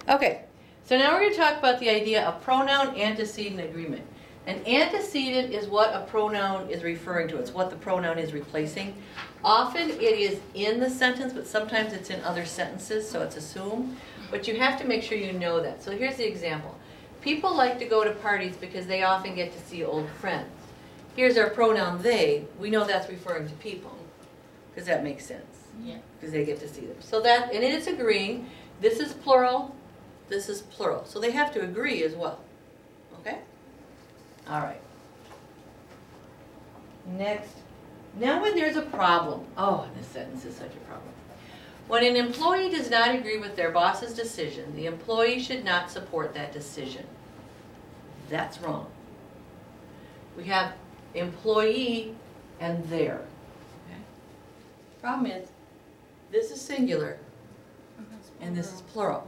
Okay, so now we're going to talk about the idea of pronoun antecedent agreement. An antecedent is what a pronoun is referring to. It's what the pronoun is replacing. Often it is in the sentence, but sometimes it's in other sentences, so it's assumed. But you have to make sure you know that. So here's the example. People like to go to parties because they often get to see old friends. Here's our pronoun they. We know that's referring to people, because that makes sense. Yeah. Because they get to see them. So that, and it's agreeing. This is plural. This is plural. So they have to agree as well. Okay? All right. Next. Now when there's a problem. Oh, this sentence is such a problem. When an employee does not agree with their boss's decision, the employee should not support that decision. That's wrong. We have employee and their. Okay? Problem is, this is singular and this is plural.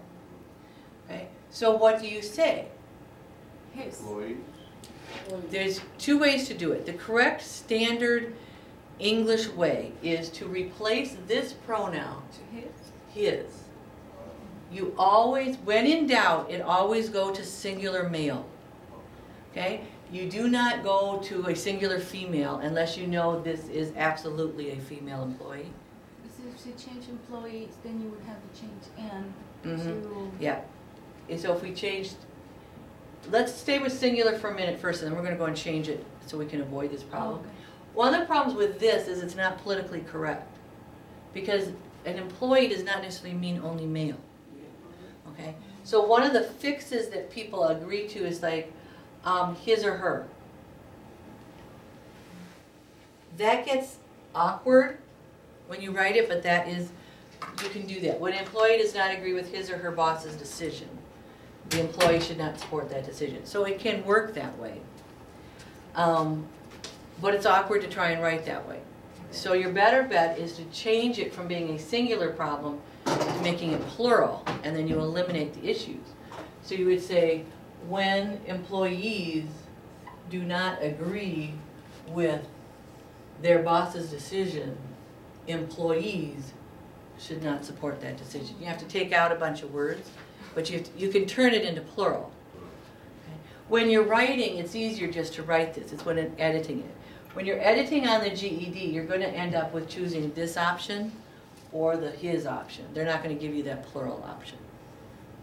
Okay? So what do you say? His. Employees. There's two ways to do it. The correct standard English way is to replace this pronoun, To his. You always, when in doubt, it always go to singular male. Okay? You do not go to a singular female unless you know this is absolutely a female employee. Because if you change employees, then you would have to change N to... Yeah. And so if we changed, let's stay with singular for a minute first, and then we're going to go and change it so we can avoid this problem. Oh, okay. One of the problems with this is it's not politically correct, because an employee does not necessarily mean only male. Okay? So one of the fixes that people agree to is like his or her. That gets awkward when you write it, but that is, you can do that. When an employee does not agree with his or her boss's decision, the employee should not support that decision. So it can work that way. But it's awkward to try and write that way. So your better bet is to change it from being a singular problem to making it plural, and then you eliminate the issues. So you would say, when employees do not agree with their boss's decision, employees should not support that decision. You have to take out a bunch of words, but you can turn it into plural. Okay? When you're writing, it's easier just to write this. It's when you're editing it. When you're editing on the GED, you're going to end up with choosing this option or the his option. They're not going to give you that plural option.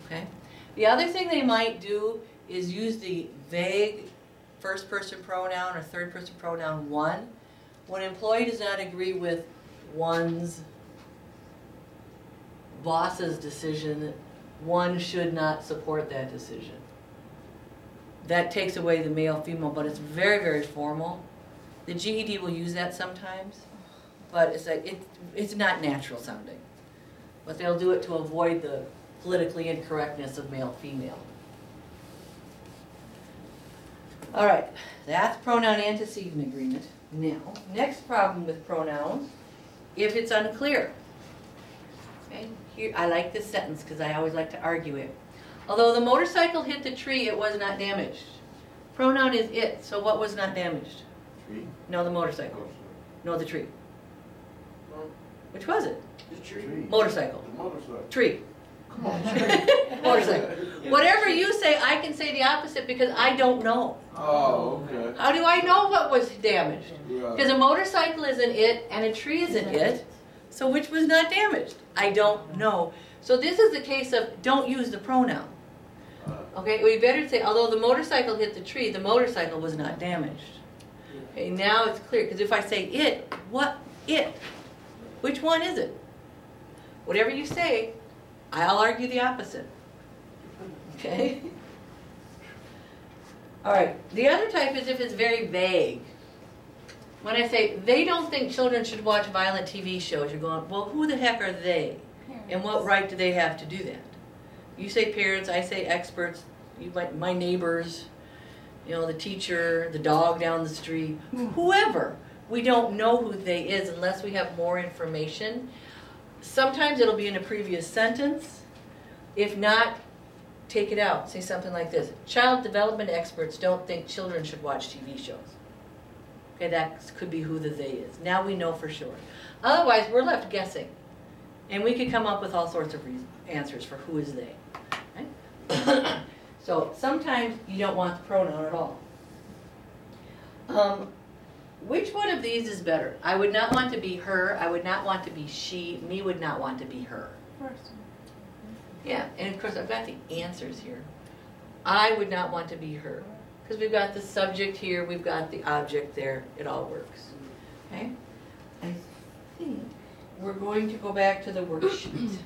Okay? The other thing they might do is use the vague first-person pronoun or third-person pronoun one. When an employee does not agree with one's boss's decision, one should not support that decision. That takes away the male-female, but it's very, very formal. The GED will use that sometimes, but it's like it's not natural sounding. But they'll do it to avoid the politically incorrectness of male-female. All right, that's pronoun antecedent agreement. Now, next problem with pronouns, if it's unclear. Okay, here, I like this sentence because I always like to argue it. Although the motorcycle hit the tree, it was not damaged. Pronoun is it, so what was not damaged? Tree. No, the motorcycle. No, the tree. Which was it? The tree. Motorcycle. The motorcycle. Tree. Come on. Motorcycle. Whatever you say, I can say the opposite because I don't know. Oh, okay. How do I know what was damaged? Right. Because a motorcycle isn't it and a tree isn't it. So which was not damaged? I don't know. So this is the case of don't use the pronoun. Okay, we better say, although the motorcycle hit the tree, the motorcycle was not damaged. Okay, now it's clear, because if I say it, what it? Which one is it? Whatever you say, I'll argue the opposite. Okay? All right, the other type is if it's very vague. When I say, they don't think children should watch violent TV shows, you're going, well, who the heck are they? Parents. And what right do they have to do that? You say parents, I say experts, my neighbors, you know, the teacher, the dog down the street, whoever. We don't know who they is unless we have more information. Sometimes it'll be in a previous sentence. If not, take it out. Say something like this. Child development experts don't think children should watch TV shows. Okay, that could be who the they is. Now we know for sure. Otherwise, we're left guessing. And we could come up with all sorts of answers for who is they. Right? So sometimes you don't want the pronoun at all. Which one of these is better? I would not want to be her, I would not want to be she, me would not want to be her. First. Yeah, and of course I've got the answers here. I would not want to be her. Because we've got the subject here, we've got the object there, it all works. Okay? I think we're going to go back to the worksheet.